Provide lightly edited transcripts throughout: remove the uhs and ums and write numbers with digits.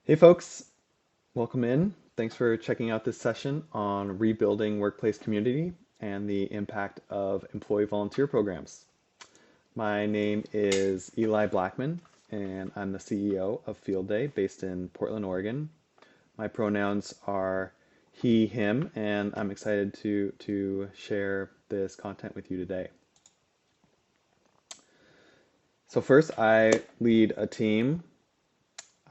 Hey folks, welcome in. Thanks for checking out this session on rebuilding workplace community and the impact of employee volunteer programs. My name is Eli Blackman, and I'm the CEO of Field Day based in Portland, Oregon. My pronouns are he, him, and I'm excited to share this content with you today. So first, I lead a team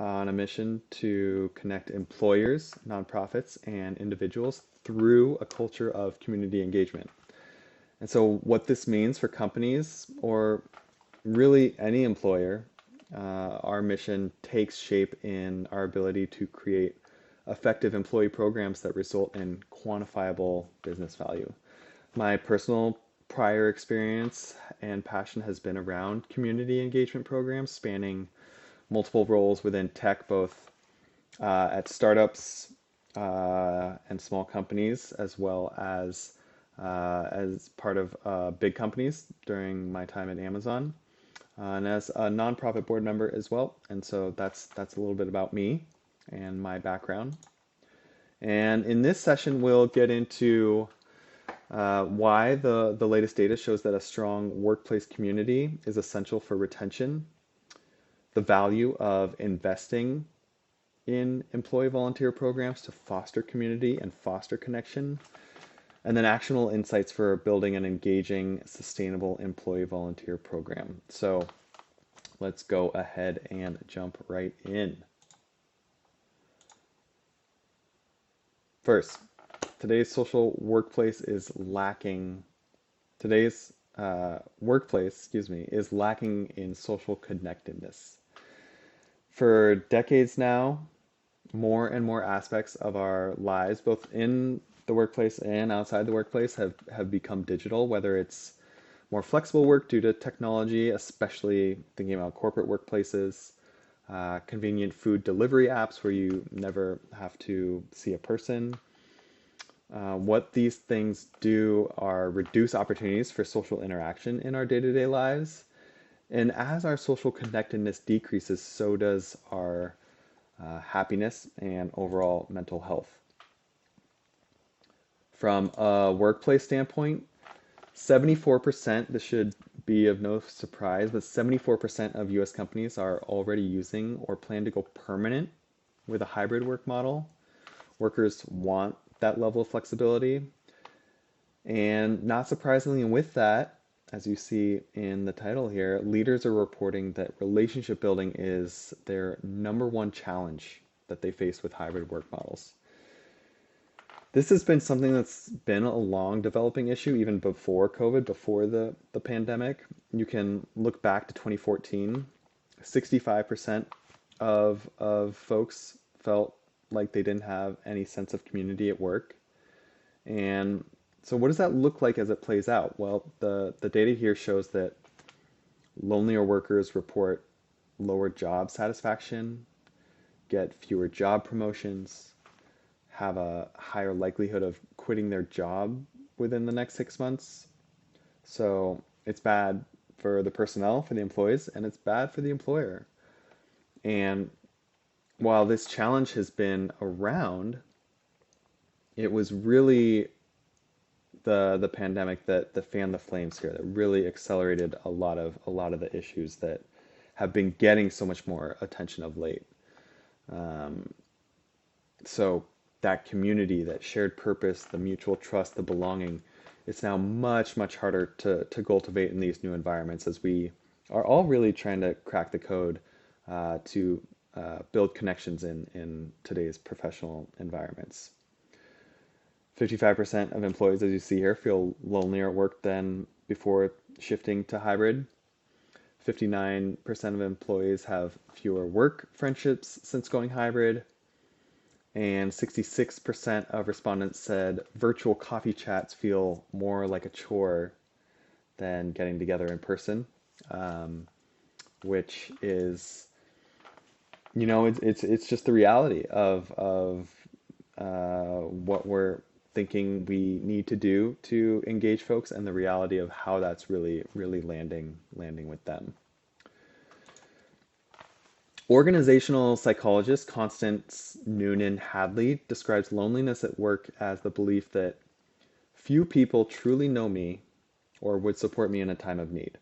on a mission to connect employers, nonprofits, and individuals through a culture of community engagement. And so, what this means for companies or really any employer, our mission takes shape in our ability to create effective employee programs that result in quantifiable business value. My personal prior experience and passion has been around community engagement programs spanning multiple roles within tech, both at startups and small companies, as part of big companies during my time at Amazon, and as a nonprofit board member as well. And so that's a little bit about me and my background. And in this session, we'll get into why the latest data shows that a strong workplace community is essential for retention, the value of investing in employee volunteer programs to foster community and foster connection, and then actionable insights for building an engaging, sustainable employee volunteer program. So let's go ahead and jump right in. First, today's social workplace is lacking, today's workplace, is lacking in social connectedness. For decades now, more and more aspects of our lives, both in the workplace and outside the workplace, have become digital, whether it's more flexible work due to technology, especially thinking about corporate workplaces, convenient food delivery apps where you never have to see a person. What these things do are reduce opportunities for social interaction in our day-to-day lives. And as our social connectedness decreases, so does our happiness and overall mental health. From a workplace standpoint, 74%, this should be of no surprise, but 74% of US companies are already using or plan to go permanent with a hybrid work model. Workers want that level of flexibility. And not surprisingly, with that, as you see in the title here, leaders are reporting that relationship building is their number one challenge that they face with hybrid work models. This has been something that's been a long developing issue even before COVID, before the pandemic. You can look back to 2014, 65% of folks felt like they didn't have any sense of community at work. And so what does that look like as it plays out? Well, the data here shows that lonelier workers report lower job satisfaction, get fewer job promotions, have a higher likelihood of quitting their job within the next 6 months. So it's bad for the personnel, for the employees, and it's bad for the employer. And while this challenge has been around, it was really the pandemic that fanned the flames here, that really accelerated a lot of the issues that have been getting so much more attention of late. Um, so that community, that shared purpose, the mutual trust, the belonging, it's now much harder to cultivate in these new environments as we are all really trying to crack the code to build connections in today's professional environments. 55% of employees, as you see here, feel lonelier at work than before shifting to hybrid. 59% of employees have fewer work friendships since going hybrid. And 66% of respondents said virtual coffee chats feel more like a chore than getting together in person, um, which is, it's just the reality of what we're thinking we need to do to engage folks, and the reality of how that's really landing with them. Organizational psychologist Constance Noonan Hadley describes loneliness at work as the belief that few people truly know me or would support me in a time of need.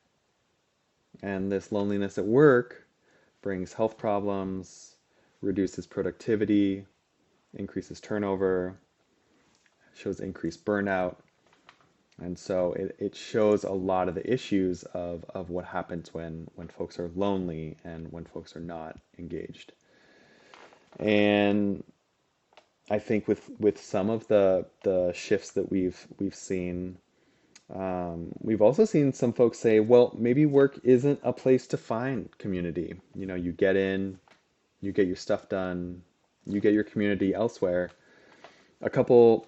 And this loneliness at work brings health problems, reduces productivity, increases turnover, shows increased burnout. And so it shows a lot of the issues of what happens when folks are lonely and when folks are not engaged. And I think with some of the shifts that we've seen, we've also seen some folks say, well, maybe work isn't a place to find community. You know, you get in, you get your stuff done, you get your community elsewhere. A couple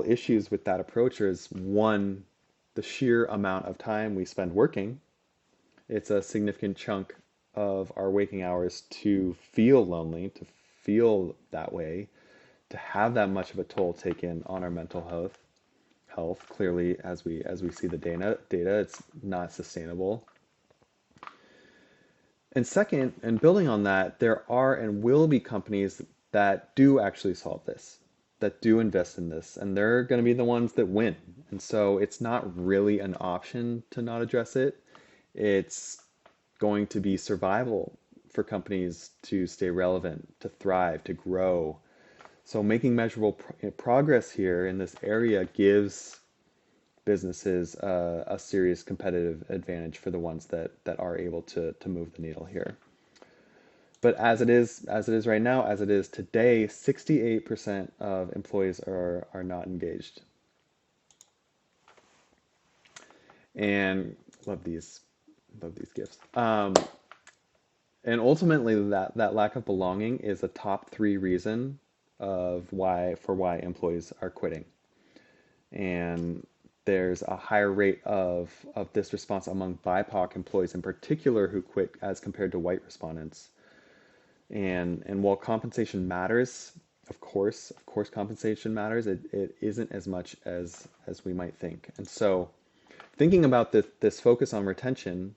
issues with that approach is one, the sheer amount of time we spend working. It's a significant chunk of our waking hours to feel lonely, to feel that way, to have that much of a toll taken on our mental health. Clearly, as we see the data, it's not sustainable. And second, and building on that, there are and will be companies that do actually solve this, that do invest in this, and they're going to be the ones that win. And so it's not really an option to not address it. It's going to be survival for companies to stay relevant, to thrive, to grow. So making measurable progress here in this area gives businesses a serious competitive advantage for the ones that are able to move the needle here. But as it is right now, as it is today, 68% of employees are not engaged. And love these gifts. And ultimately, that lack of belonging is a top 3 reason of why employees are quitting. And there's a higher rate of this response among BIPOC employees in particular who quit as compared to white respondents. And while compensation matters, of course compensation matters, it isn't as much as we might think. And so thinking about this focus on retention,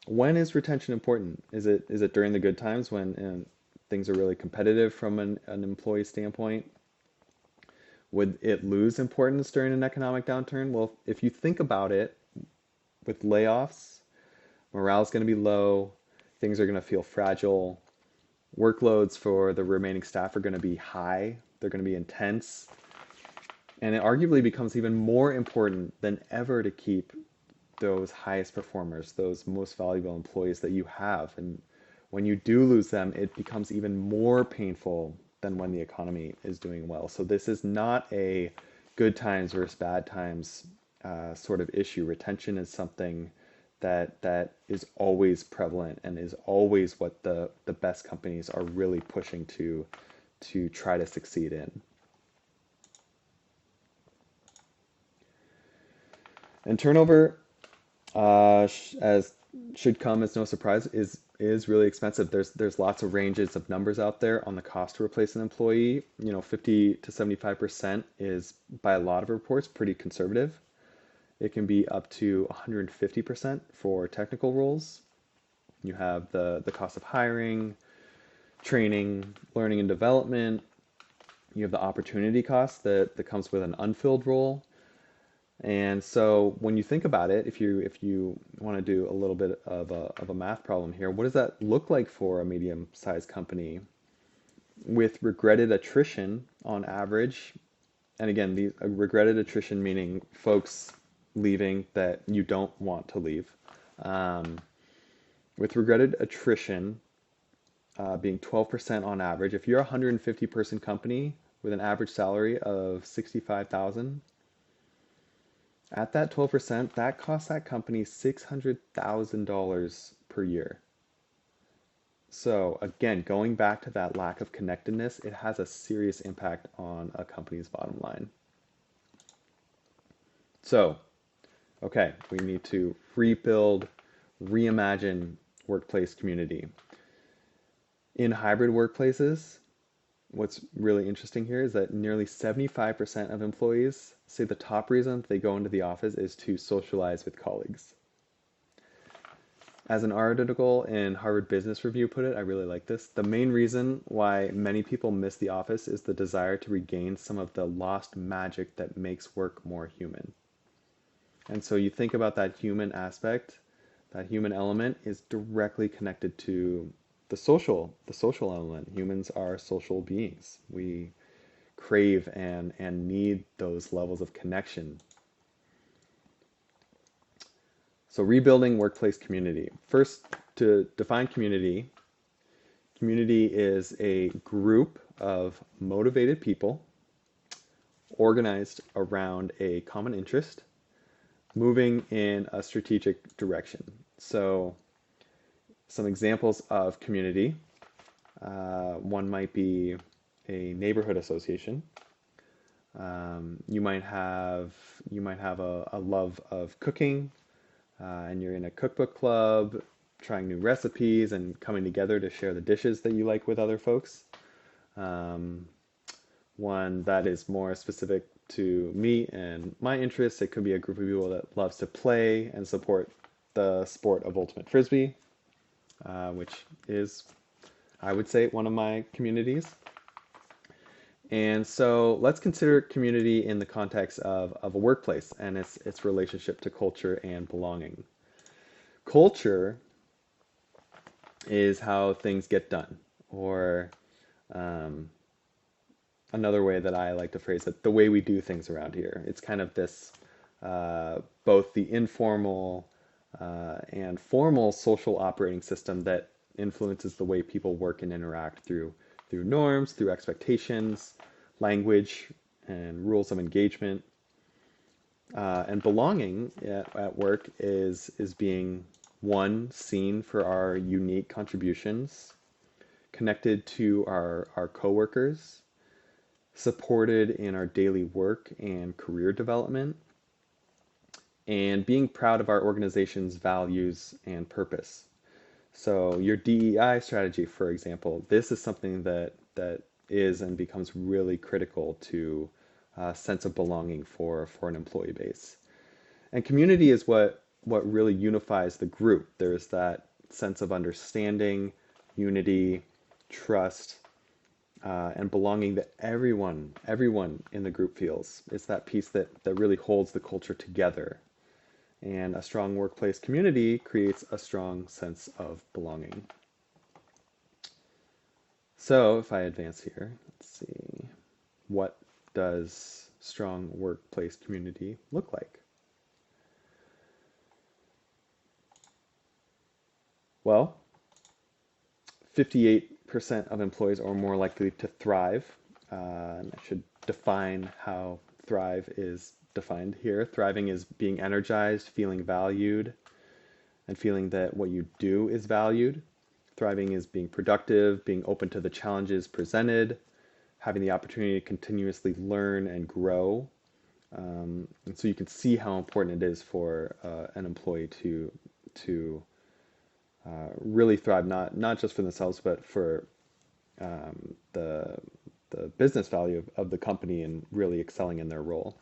when is retention important? Is it during the good times when things are really competitive from an employee standpoint? Would it lose importance during an economic downturn? Well, if you think about it, with layoffs, morale is going to be low, things are going to feel fragile, workloads for the remaining staff are going to be high, they're going to be intense, and it arguably becomes even more important than ever to keep those highest performers, those most valuable employees that you have. And when you do lose them, it becomes even more painful than when the economy is doing well. So this is not a good times versus bad times sort of issue. Retention is something that is always prevalent and is always what the best companies are really pushing to try to succeed in. And turnover, as should come as no surprise, is really expensive. There's lots of ranges of numbers out there on the cost to replace an employee. 50 to 75% is, by a lot of reports, pretty conservative. It can be up to 150% for technical roles. You have the cost of hiring, training, learning and development. You have the opportunity cost that comes with an unfilled role. And so when you think about it, if you want to do a little bit of a math problem here, what does that look like for a medium-sized company with regretted attrition on average? And again, the regretted attrition meaning folks leaving that you don't want to leave. With regretted attrition being 12% on average, if you're a 150-person company with an average salary of $65,000, at that 12%, that costs that company $600,000 per year. So again, going back to that lack of connectedness, it has a serious impact on a company's bottom line. So, okay, we need to rebuild, reimagine workplace community. In hybrid workplaces, what's really interesting here is that nearly 75% of employees say the top reason they go into the office is to socialize with colleagues. As an article in Harvard Business Review put it, I really like this. The main reason why many people miss the office is the desire to regain some of the lost magic that makes work more human. And so you think about that human aspect, that human element is directly connected to the social element. Humans are social beings. We crave and need those levels of connection. So rebuilding workplace community. First, to define community, community is a group of motivated people organized around a common interest, moving in a strategic direction. So some examples of community. One might be a neighborhood association. You might have a love of cooking, and you're in a cookbook club, trying new recipes and coming together to share the dishes that you like with other folks. Um, One that is more specific to me and my interests, it could be a group of people that loves to play and support the sport of ultimate frisbee, which is, I would say, one of my communities. And so let's consider community in the context of a workplace and its relationship to culture and belonging. Culture is how things get done, or um, another way that I like to phrase it, the way we do things around here. It's kind of this both the informal and formal social operating system that influences the way people work and interact through norms, through expectations, language, and rules of engagement. And belonging at work is being one, seen for our unique contributions, connected to our coworkers, supported in our daily work and career development, and being proud of our organization's values and purpose. So your DEI strategy, for example, this is something that is and becomes really critical to a sense of belonging for an employee base. And community is what really unifies the group. There's that sense of understanding, unity, trust, and belonging that everyone in the group feels. It's that piece that really holds the culture together. And a strong workplace community creates a strong sense of belonging. So if I advance here, let's see, what does strong workplace community look like? Well, 58% of employees are more likely to thrive. And I should define how thrive is defined here. Thriving is being energized, feeling valued, and feeling that what you do is valued. Thriving is being productive, being open to the challenges presented, having the opportunity to continuously learn and grow. And so you can see how important it is for an employee to really thrive, not just for themselves, but for the business value of the company and really excelling in their role.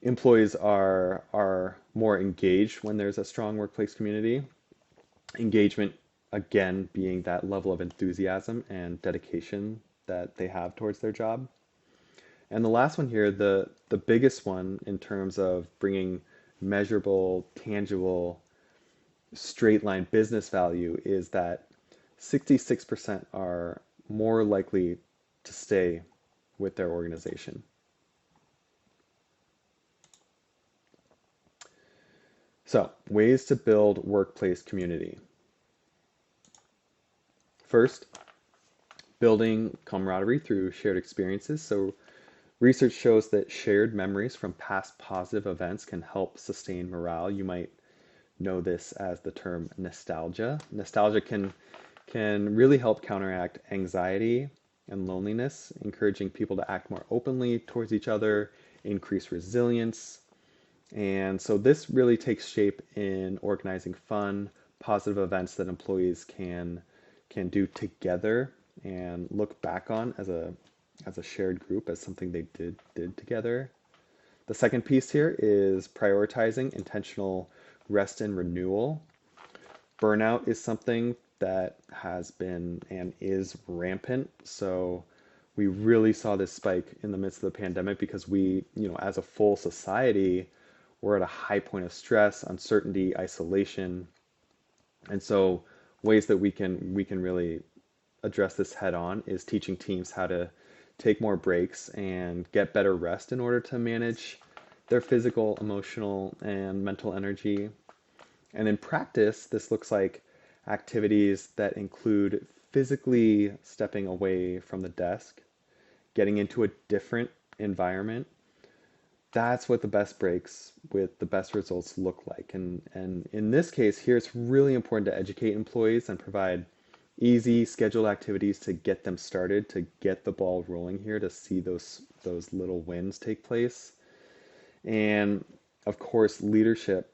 Employees are more engaged when there's a strong workplace community. Engagement, again, being that level of enthusiasm and dedication that they have towards their job. And the last one here, the biggest one in terms of bringing measurable, tangible, straight line business value, is that 66% are more likely to stay with their organization. So, ways to build workplace community. First, building camaraderie through shared experiences. So, research shows that shared memories from past positive events can help sustain morale. You might know this as the term nostalgia. Nostalgia can really help counteract anxiety and loneliness, encouraging people to act more openly towards each other, increase resilience. And so this really takes shape in organizing fun, positive events that employees can do together and look back on as a shared group, as something they did together. The second piece here is prioritizing intentional rest and renewal. Burnout is something that has been and is rampant. So we really saw this spike in the midst of the pandemic because we, as a full society, we're at a high point of stress, uncertainty, isolation. And so ways that we can really address this head on is teaching teams how to take more breaks and get better rest in order to manage their physical, emotional, and mental energy. And in practice, this looks like activities that include physically stepping away from the desk, getting into a different environment. That's what the best breaks with the best results look like. And in this case here, it's really important to educate employees and provide easy scheduled activities to get them started, to get the ball rolling here, to see those little wins take place. And of course, leadership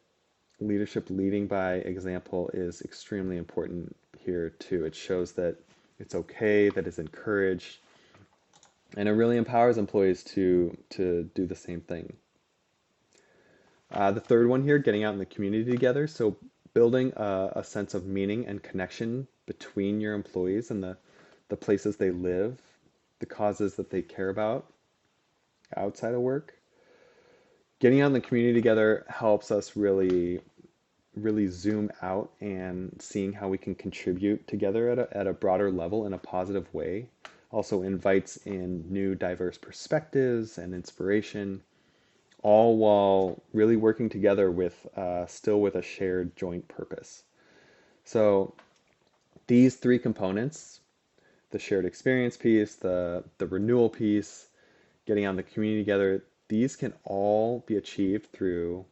leading by example is extremely important here too. It shows that it's okay, that it's encouraged, and it really empowers employees to do the same thing. The third one here, getting out in the community together. So building a sense of meaning and connection between your employees and the places they live, the causes that they care about outside of work. Getting out in the community together helps us really zoom out and seeing how we can contribute together at a broader level in a positive way. Also invites in new diverse perspectives and inspiration, all while really working together with still with a shared joint purpose. So these three components, the shared experience piece, the renewal piece, getting on the community together, these can all be achieved through,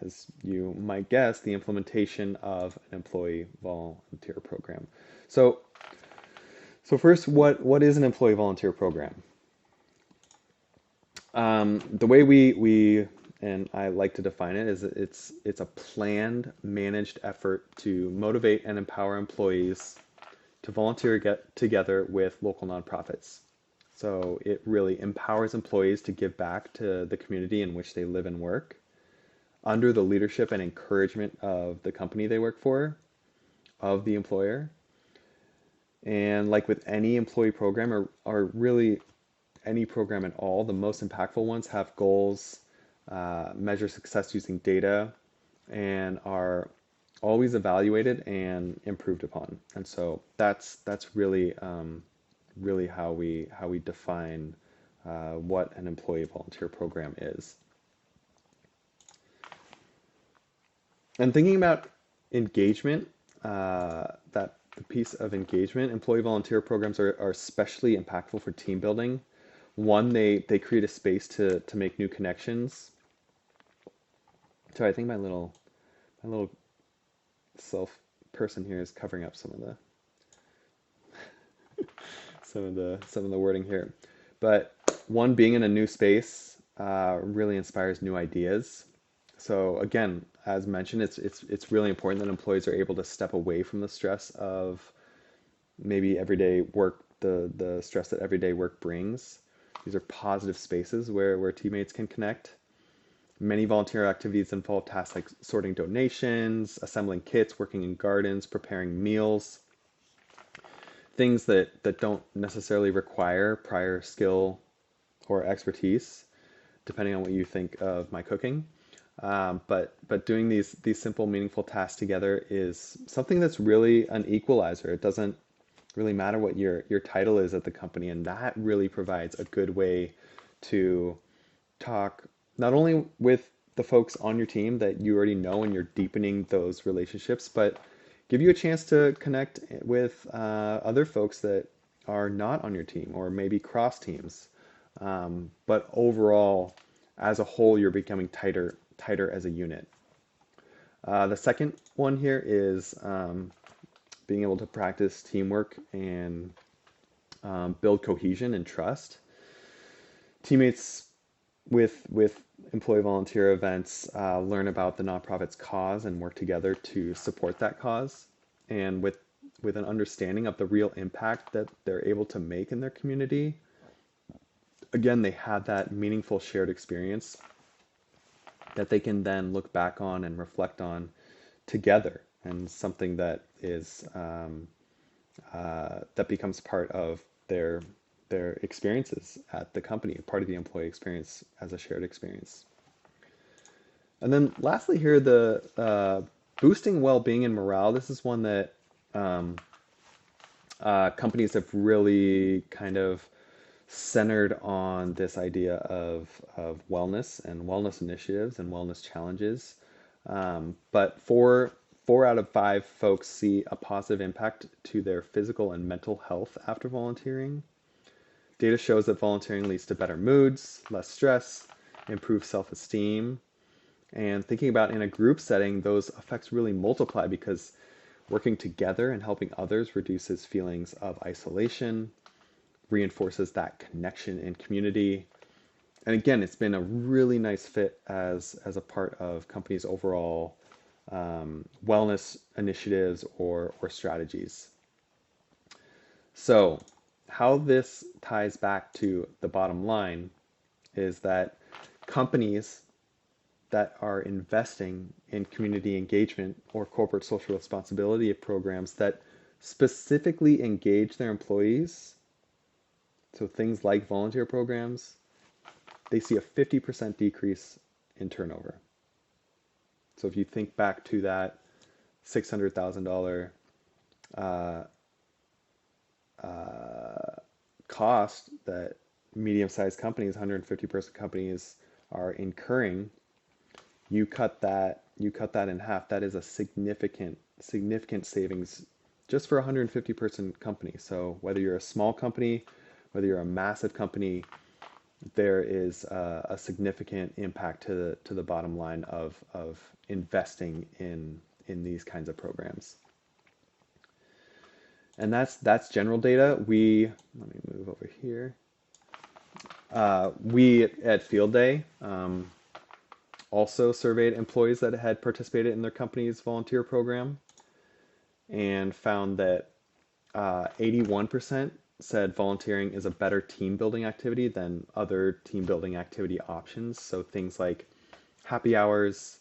as you might guess, the implementation of an employee volunteer program. So first, what is an employee volunteer program? The way we and I like to define it is that it's a planned, managed effort to motivate and empower employees to volunteer get together with local nonprofits. So it really empowers employees to give back to the community in which they live and work under the leadership and encouragement of the company they work for, of the employer. And like with any employee program or really any program at all, the most impactful ones have goals, measure success using data, and are always evaluated and improved upon. And so that's really how we define what an employee volunteer program is. And thinking about engagement, that the piece of engagement, employee volunteer programs are especially impactful for team building. One, they create a space to make new connections. So I think my little self person here is covering up some of the wording here. But one, being in a new space really inspires new ideas. So again, as mentioned, it's really important that employees are able to step away from the stress of maybe everyday work, the stress that everyday work brings. These are positive spaces where teammates can connect. Many volunteer activities involve tasks like sorting donations, assembling kits, working in gardens, preparing meals, things that don't necessarily require prior skill or expertise, depending on what you think of my cooking. But doing these simple, meaningful tasks together is something that's really an equalizer. It doesn't really matter what your title is at the company, and that really provides a good way to talk not only with the folks on your team that you already know and you're deepening those relationships, but give you a chance to connect with other folks that are not on your team or maybe cross teams. But overall, as a whole, you're becoming tighter as a unit. The second one here is being able to practice teamwork and build cohesion and trust. Teammates with employee volunteer events learn about the nonprofit's cause and work together to support that cause, and with an understanding of the real impact that they're able to make in their community. Again, they have that meaningful shared experience that they can then look back on and reflect on together. and something that is that becomes part of their experiences at the company, part of the employee experience as a shared experience. And then lastly here, the boosting well-being and morale. This is one that um, companies have really kind of centered on this idea of wellness and wellness initiatives and wellness challenges. But four out of five folks see a positive impact to their physical and mental health after volunteering. Data shows that volunteering leads to better moods, less stress, improved self-esteem. And thinking about in a group setting, those effects really multiply because working together and helping others reduces feelings of isolation, reinforces that connection and community. And again, it's been a really nice fit as a part of companies' overall wellness initiatives or strategies. So, how this ties back to the bottom line is that companies that are investing in community engagement or corporate social responsibility programs that specifically engage their employees, so things like volunteer programs, they see a 50% decrease in turnover. So if you think back to that $600,000 uh, cost that medium-sized companies, 150-person companies, are incurring, you cut that in half. That is a significant savings just for a 150-person company. So whether you're a small company, whether you're a massive company, there is a significant impact to the bottom line of investing in these kinds of programs. And that's general data. Let me move over here. We at Field Day also surveyed employees that had participated in their company's volunteer program and found that 81% said volunteering is a better team building activity than other team building activity options. So things like happy hours,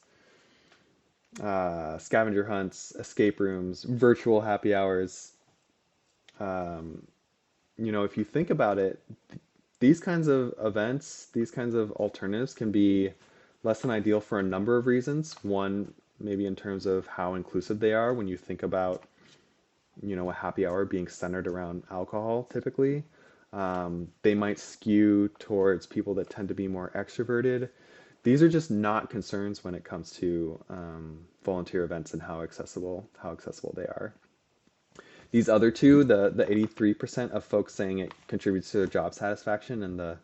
scavenger hunts, escape rooms, virtual happy hours. If you think about it, these kinds of events, these kinds of alternatives can be less than ideal for a number of reasons. One, maybe in terms of how inclusive they are when you think about, a happy hour being centered around alcohol typically. They might skew towards people that tend to be more extroverted. These are just not concerns when it comes to volunteer events and how accessible they are. These other two, the 83% of folks saying it contributes to their job satisfaction, and the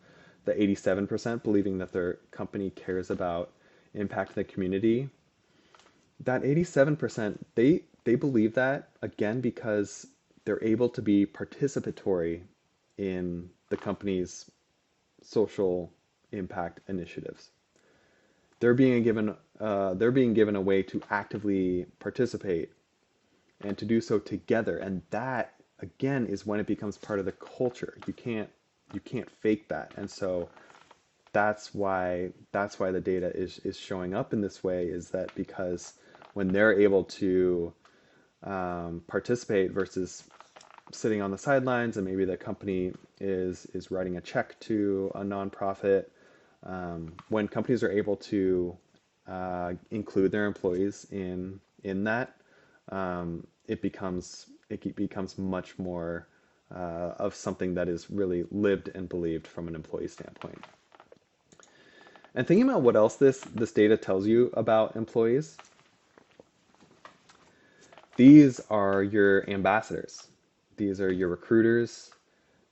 87% believing that their company cares about impact in the community. That 87%, they believe that, again, because they're able to be participatory in the company's social impact initiatives. They're being given a way to actively participate and to do so together, and that again is when it becomes part of the culture. You can't fake that, and so that's why the data is showing up in this way, is that because when they're able to participate versus sitting on the sidelines, and maybe the company is writing a check to a nonprofit, when companies are able to include their employees in that, it becomes much more of something that is really lived and believed from an employee standpoint. And thinking about what else this data tells you about employees, these are your ambassadors. These are your recruiters,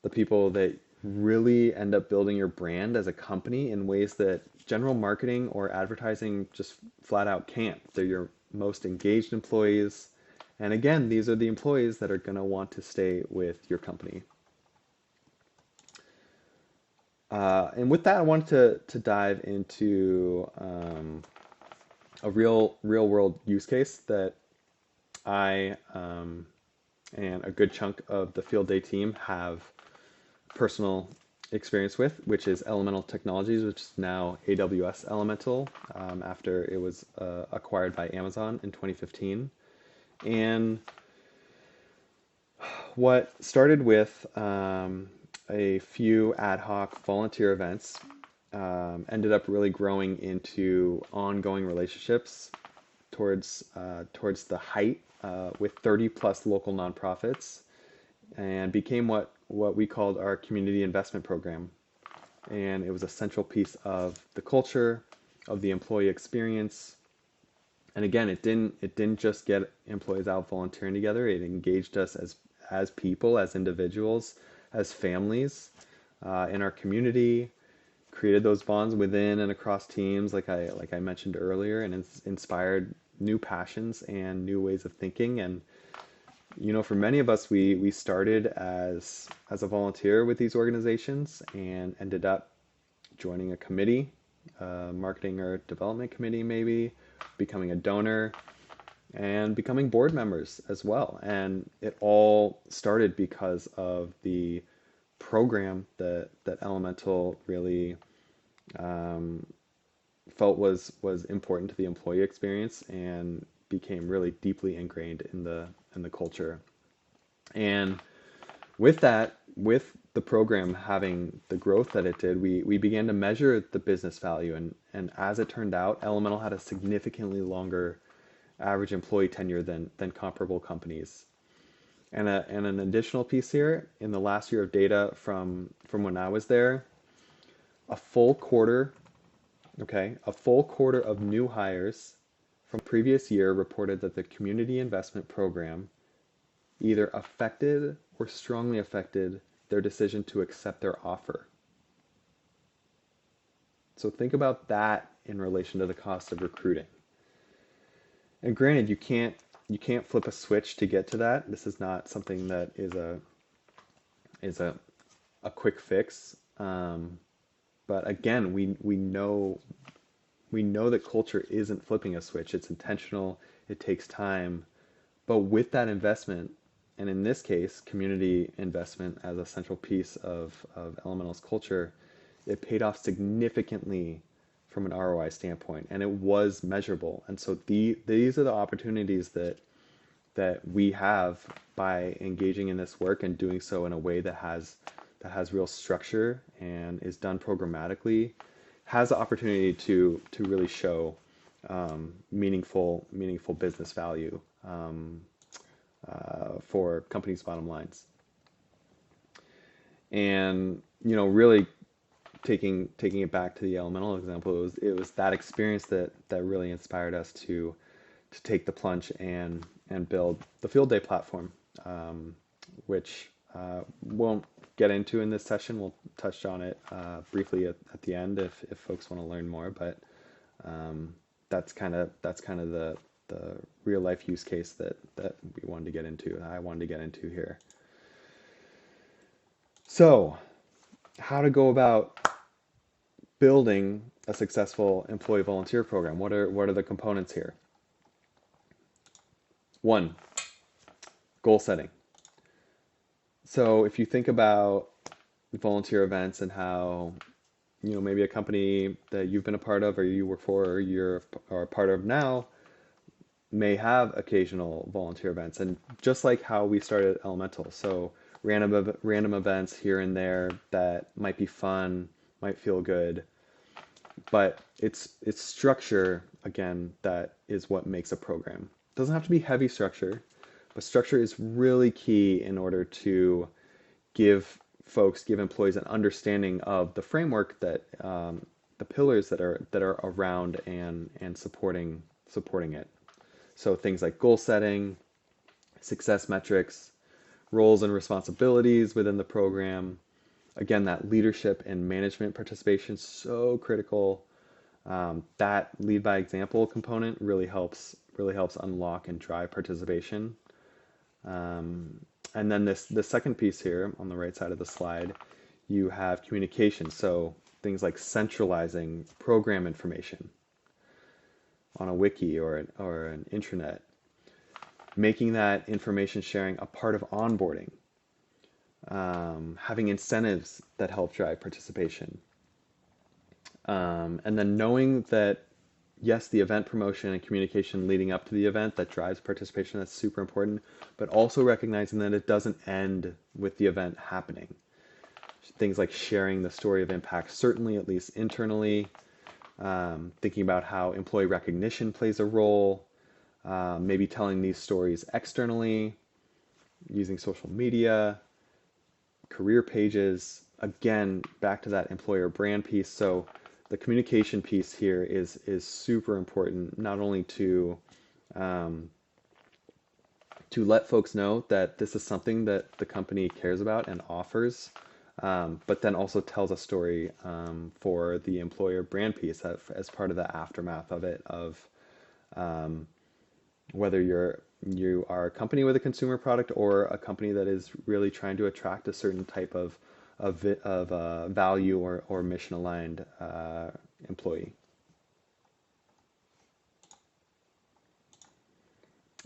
the people that really end up building your brand as a company in ways that general marketing or advertising just flat out can't. They're your most engaged employees. And again, these are the employees that are going to want to stay with your company. And with that, I wanted to dive into a real world use case that I and a good chunk of the Field Day team have personal experience with, which is Elemental Technologies, which is now AWS Elemental, after it was acquired by Amazon in 2015. And what started with a few ad hoc volunteer events ended up really growing into ongoing relationships towards the height with 30 plus local nonprofits, and became what we called our community investment program. And it was a central piece of the culture, of the employee experience. And again, it didn't just get employees out volunteering together. It engaged us as people, as individuals, as families in our community, created those bonds within and across teams, like I mentioned earlier, and it's inspired new passions and new ways of thinking. And for many of us, we started as a volunteer with these organizations and ended up joining a committee, marketing or development committee, maybe becoming a donor and becoming board members as well. And it all started because of the program that Elemental really felt was important to the employee experience and became really deeply ingrained in the culture. And with that, with the program having the growth that it did, we began to measure the business value. And as it turned out, Elemental had a significantly longer average employee tenure than comparable companies. And an additional piece here, in the last year of data from when I was there, a full quarter, okay, a full quarter of new hires from previous year reported that the community investment program either affected or strongly affected their decision to accept their offer. So think about that in relation to the cost of recruiting. And granted, you can't flip a switch to get to that. This is not something that is a quick fix. But again, we know that culture isn't flipping a switch. It's intentional. It takes time. But with that investment, and in this case, community investment as a central piece of Elemental's culture, it paid off significantly from an ROI standpoint, and it was measurable. And so these are the opportunities that we have by engaging in this work and doing so in a way that has real structure and is done programmatically, has the opportunity to really show meaningful business value for companies' bottom lines. And really taking it back to the Elemental example, it was that experience that really inspired us to take the plunge and build the Field Day platform, which won't get into in this session. We'll touch on it briefly at the end if folks want to learn more. But that's kind of the real life use case that we wanted to get into, and I wanted to get into here. So, how to go about building a successful employee volunteer program? What are the components here? One, goal setting. So if you think about volunteer events and how maybe a company that you've been a part of or you work for or you're a part of now may have occasional volunteer events, and just like how we started Elemental, so random events here and there that might be fun, might feel good, but it's structure again that is what makes a program. It doesn't have to be heavy structure, but structure is really key in order to give employees an understanding of the framework that the pillars that are around and supporting it. So things like goal setting, success metrics, roles and responsibilities within the program. Again, that leadership and management participation is so critical. That lead by example component really helps unlock and drive participation. And then the second piece here on the right side of the slide, you have communication. So things like centralizing program information on a wiki or an intranet, making that information sharing a part of onboarding, having incentives that help drive participation, and then knowing that yes, the event promotion and communication leading up to the event that drives participation, that's super important, but also recognizing that it doesn't end with the event happening. Things like sharing the story of impact, certainly at least internally, thinking about how employee recognition plays a role, maybe telling these stories externally, using social media, career pages. Again, back to that employer brand piece. So the communication piece here is super important, not only um, to let folks know that this is something that the company cares about and offers, but then also tells a story for the employer brand piece as part of the aftermath of it, of um, whether you are a company with a consumer product or a company that is really trying to attract a certain type of value or mission aligned employee.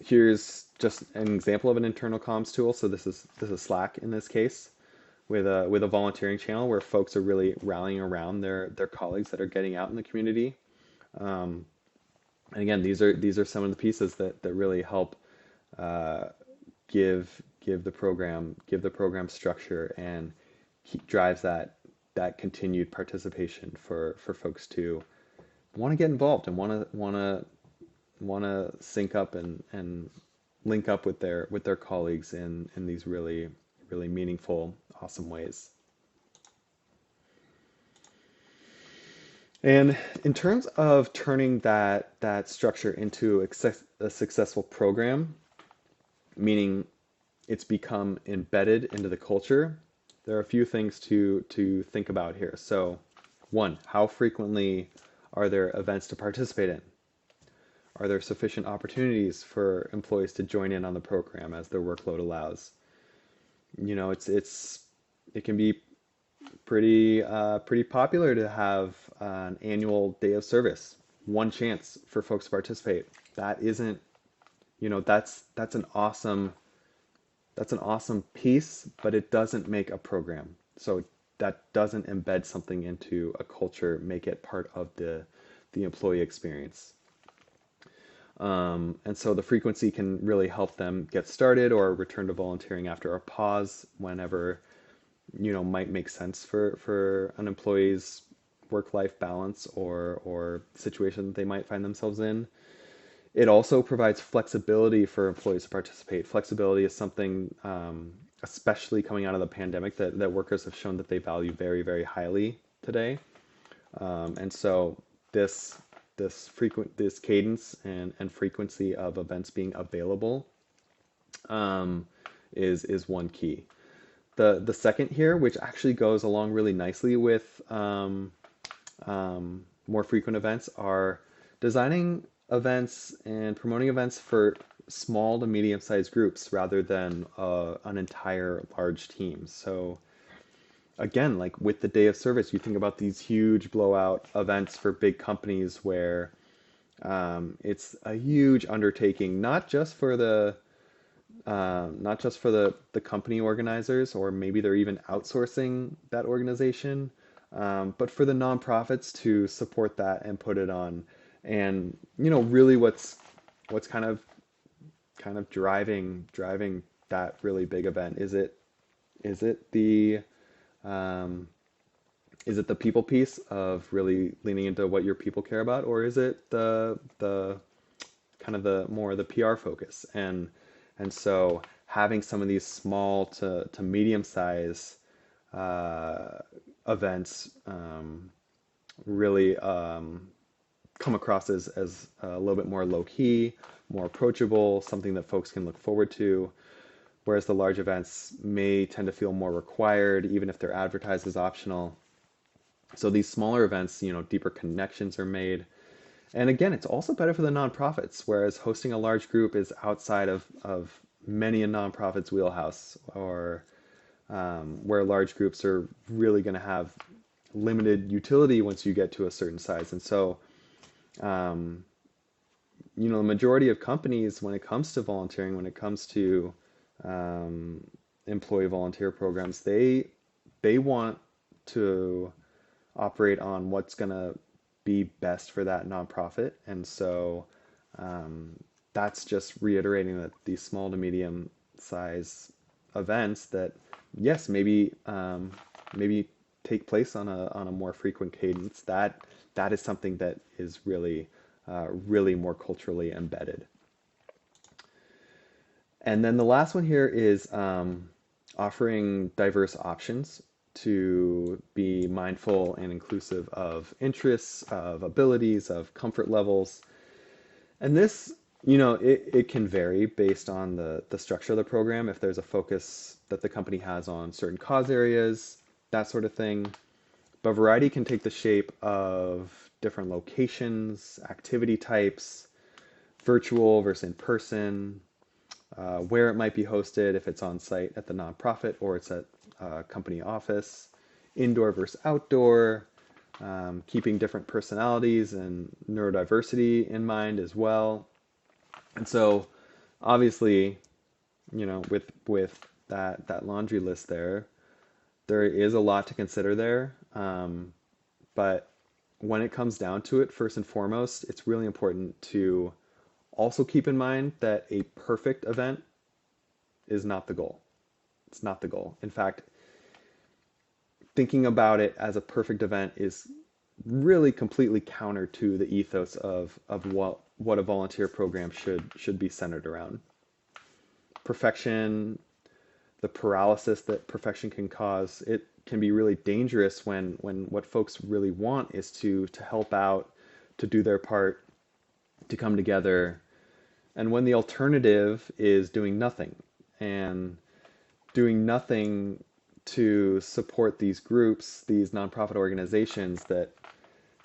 Here's just an example of an internal comms tool. So this is Slack in this case, with a volunteering channel where folks are really rallying around their colleagues that are getting out in the community. Um, and again, these are some of the pieces that really help uh, give the program structure and drives that continued participation for folks to want to get involved and want to sync up and link up with their colleagues in these really meaningful, awesome ways. And in terms of turning that structure into a successful program, meaning it's become embedded into the culture, there are a few things to think about here. So, one, how frequently are there events to participate in? Are there sufficient opportunities for employees to join in on the program as their workload allows? It can be pretty popular to have an annual day of service, one chance for folks to participate. That isn't, that's an awesome piece, but it doesn't make a program. So that doesn't embed something into a culture, make it part of the employee experience. And so the frequency can really help them get started or return to volunteering after a pause whenever, might make sense for an employee's work-life balance or situation that they might find themselves in. It also provides flexibility for employees to participate. Flexibility is something, especially coming out of the pandemic, that workers have shown that they value very, very highly today. And so this this cadence and frequency of events being available is one key. The second here, which actually goes along really nicely with more frequent events, are designing events and promoting events for small to medium-sized groups rather than an entire large team. So again, like with the day of service, you think about these huge blowout events for big companies where it's a huge undertaking, not just for the company organizers, or maybe they're even outsourcing that organization, but for the nonprofits to support that and put it on. And really, what's kind of driving that really big event? Is it the um, is it the people piece of really leaning into what your people care about, or is it the kind of the PR focus? And so having some of these small to medium size uh, events really come across as a little bit more low key, more approachable, something that folks can look forward to. Whereas the large events may tend to feel more required, even if they're advertised as optional. So these smaller events, deeper connections are made. And again, it's also better for the nonprofits, whereas hosting a large group is outside of many a nonprofit's wheelhouse, or where large groups are really going to have limited utility once you get to a certain size. And so, um, the majority of companies, when it comes to volunteering, when it comes to um, employee volunteer programs, they want to operate on what's going to be best for that nonprofit. And so um, that's just reiterating that these small to medium size events that, yes, maybe take place on a more frequent cadence. That is something that is really more culturally embedded. And then the last one here is offering diverse options to be mindful and inclusive of interests, of abilities, of comfort levels. And this, it can vary based on the structure of the program. If there's a focus that the company has on certain cause areas, that sort of thing. But variety can take the shape of different locations, activity types, virtual versus in person, where it might be hosted, if it's on site at the nonprofit or it's at company office, indoor versus outdoor, keeping different personalities and neurodiversity in mind as well. And so, obviously, with that laundry list there is a lot to consider there. But when it comes down to it, first and foremost, it's really important to also keep in mind that a perfect event is not the goal. It's not the goal. In fact, thinking about it as a perfect event is really completely counter to the ethos of what a volunteer program should be centered around. Perfection, the paralysis that perfection can cause, it can be really dangerous when what folks really want is to help out, to do their part, to come together. And when the alternative is doing nothing, and doing nothing to support these groups, these nonprofit organizations that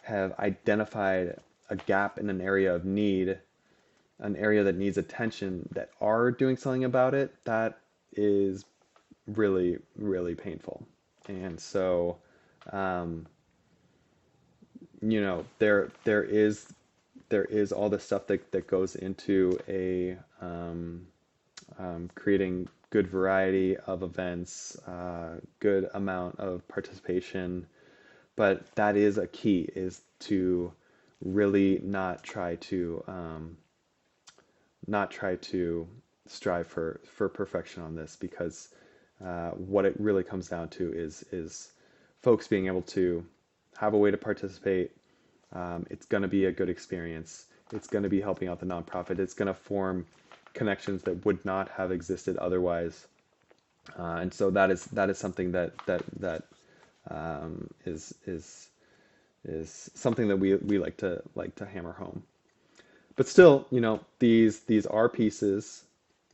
have identified a gap in an area of need, an area that needs attention, that are doing something about it, that is really painful. And so, there is all the stuff that goes into creating good variety of events, good amount of participation. But that is a key, is to really not try to strive for perfection on this, because what it really comes down to is folks being able to have a way to participate. It's going to be a good experience. It's going to be helping out the nonprofit. It's going to form connections that would not have existed otherwise. And so that is something that is something that we like to hammer home. But still, these are pieces.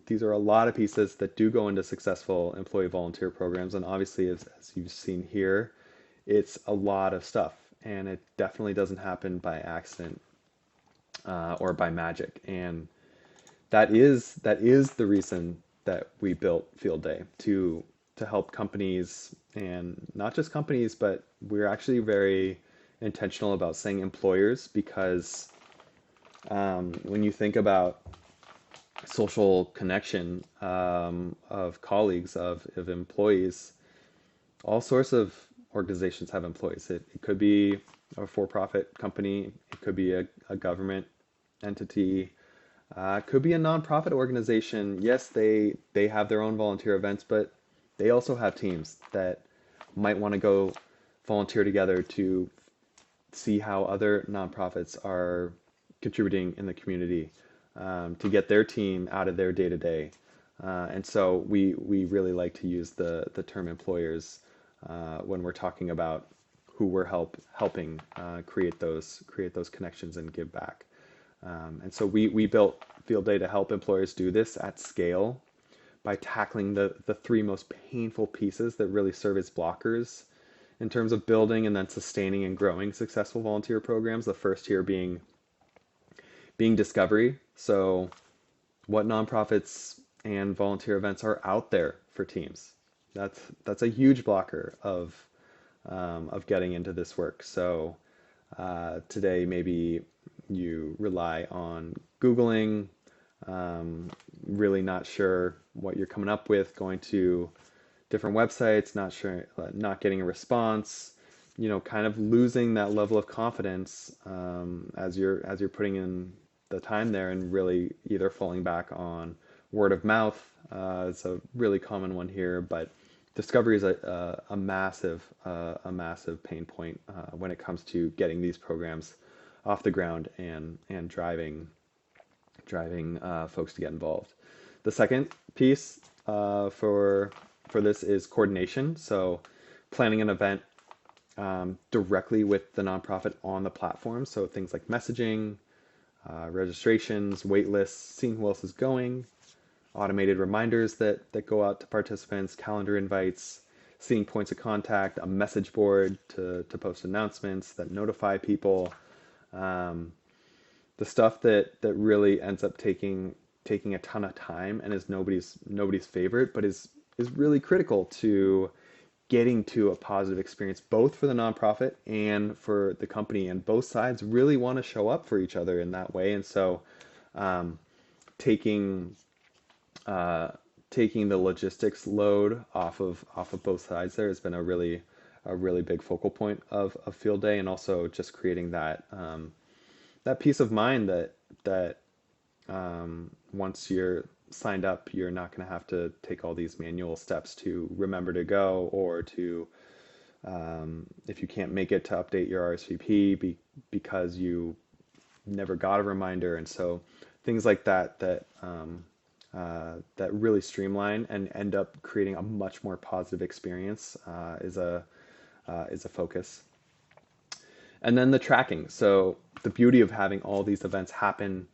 These are a lot of pieces that do go into successful employee volunteer programs. And obviously, as you've seen here, it's a lot of stuff, and it definitely doesn't happen by accident or by magic. And that is the reason that we built Field Day, to help companies, and not just companies, but we're actually very intentional about saying employers, because when you think about social connection of colleagues, of employees, all sorts of organizations have employees. It could be a for-profit company, it could be a government entity, it could be a nonprofit organization. Yes, they have their own volunteer events, but they also have teams that might want to go volunteer together to see how other nonprofits are contributing in the community, to get their team out of their day-to-day. And so we really like to use the term employers when we're talking about who we're helping create those connections and give back. And so we built Field Day to help employers do this at scale by tackling the three most painful pieces that really serve as blockers in terms of building and then sustaining and growing successful volunteer programs. The first here being discovery. So what nonprofits and volunteer events are out there for teams? That's a huge blocker of getting into this work. So today maybe you rely on Googling, really not sure what you're coming up with, going to different websites, not getting a response. kind of losing that level of confidence as you're putting in the time there, and really either falling back on word of mouth. It's a really common one here, but discovery is a massive pain point when it comes to getting these programs off the ground and driving folks to get involved. The second piece for this is coordination. So planning an event directly with the nonprofit on the platform. So things like messaging, registrations, wait lists, seeing who else is going, automated reminders that go out to participants, calendar invites, seeing points of contact, a message board to post announcements that notify people. The stuff that really ends up taking a ton of time and is nobody's favorite, but is really critical to getting to a positive experience, both for the nonprofit and for the company. And both sides really want to show up for each other in that way. And so um, taking taking the logistics load off of both sides there has been a really big focal point of field day, and also just creating that peace of mind that once you're signed up, you're not going to have to take all these manual steps to remember to go, or to if you can't make it to update your RSVP because you never got a reminder. And so things like that really streamline and end up creating a much more positive experience is a focus. And then the tracking. So the beauty of having all these events happen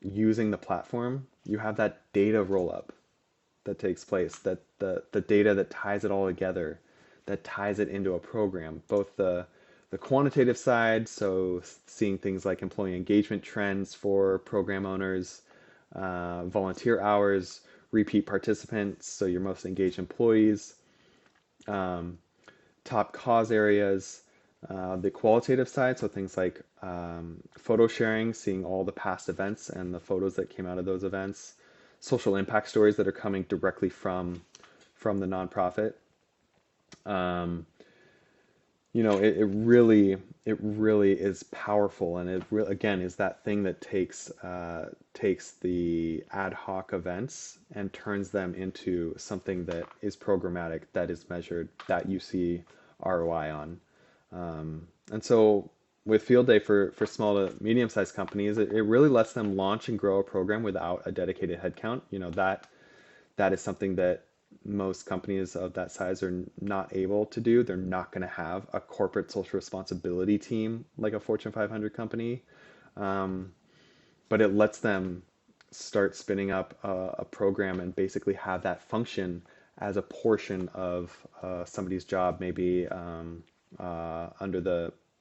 using the platform, you have that data roll up that takes place, that the data that ties it all together, that ties it into a program, both the quantitative side, so seeing things like employee engagement trends for program owners, volunteer hours, repeat participants, so your most engaged employees, um, top cause areas, the qualitative side, so things like photo sharing, seeing all the past events and the photos that came out of those events, social impact stories that are coming directly from the nonprofit. Um, it really is powerful, and again is that thing that takes the ad hoc events and turns them into something that is programmatic, that is measured, that you see ROI on. And so with Field Day for small to medium-sized companies, it really lets them launch and grow a program without a dedicated headcount. That is something that most companies of that size are not able to do. They're not going to have a corporate social responsibility team like a Fortune 500 company, um, but it lets them start spinning up a program and basically have that function as a portion of somebody's job, maybe under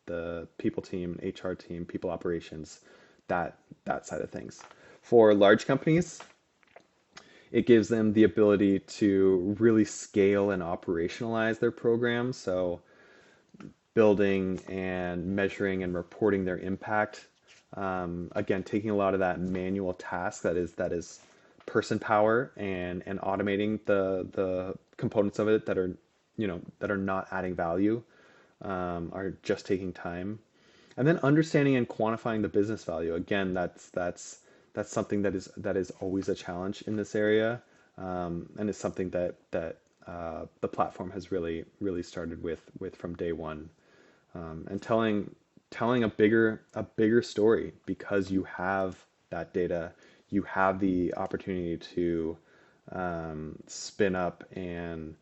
the people team, HR team, people operations, that side of things. For large companies, it gives them the ability to really scale and operationalize their programs. So building and measuring and reporting their impact. Again, taking a lot of that manual task that is person power, and automating the components of it that are not adding value, are just taking time. And then understanding and quantifying the business value. Again, that's something that is always a challenge in this area, and it's something that the platform has really started with from day one, and telling a bigger story, because you have that data, you have the opportunity to spin up and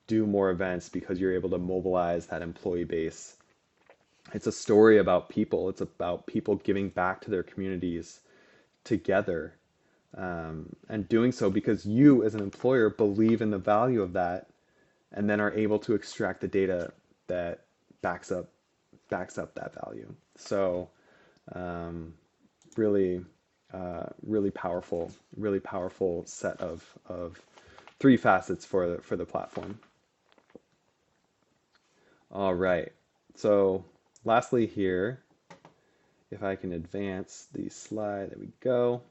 do more events because you're able to mobilize that employee base. It's a story about people. It's about people giving back to their communities together, and doing so because you, as an employer, believe in the value of that, and then are able to extract the data that backs up that value. So, um, really, really powerful set of three facets for the platform. All right. So, lastly here, if I can advance the slide, there we go.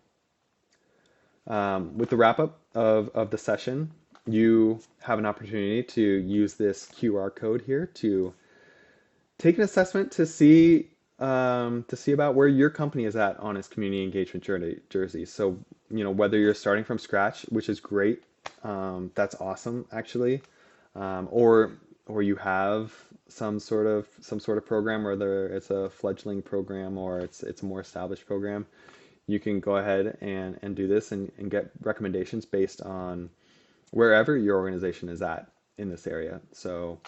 With the wrap up of the session, you have an opportunity to use this QR code here to take an assessment to see about where your company is at on its community engagement jersey. So, whether you're starting from scratch, which is great, that's awesome actually, or you have some sort of program, whether it's a fledgling program or it's a more established program, you can go ahead and do this and get recommendations based on wherever your organization is at in this area. So,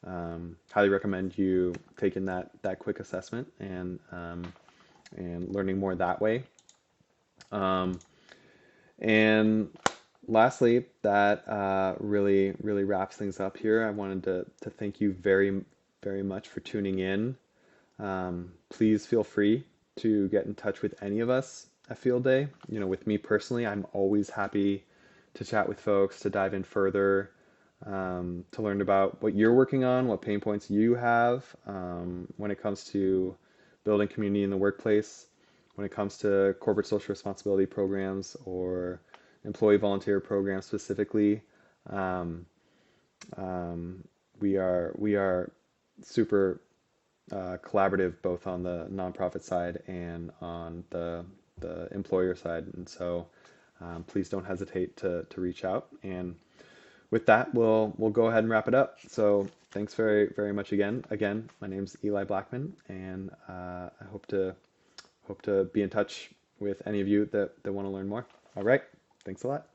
highly recommend you taking that quick assessment and learning more that way. Um, and lastly, that really wraps things up here. I wanted to thank you very much for tuning in. Please feel free to get in touch with any of us at Field Day. With me personally, I'm always happy to chat with folks, to dive in further, to learn about what you're working on, what pain points you have when it comes to building community in the workplace, when it comes to corporate social responsibility programs or employee volunteer programs specifically. Um, we are super collaborative both on the nonprofit side and on the employer side, and so please don't hesitate to reach out. And with that, we'll go ahead and wrap it up. So thanks very much again. Again, my name's Eli Blackman, and I hope to be in touch with any of you that want to learn more. All right, thanks a lot.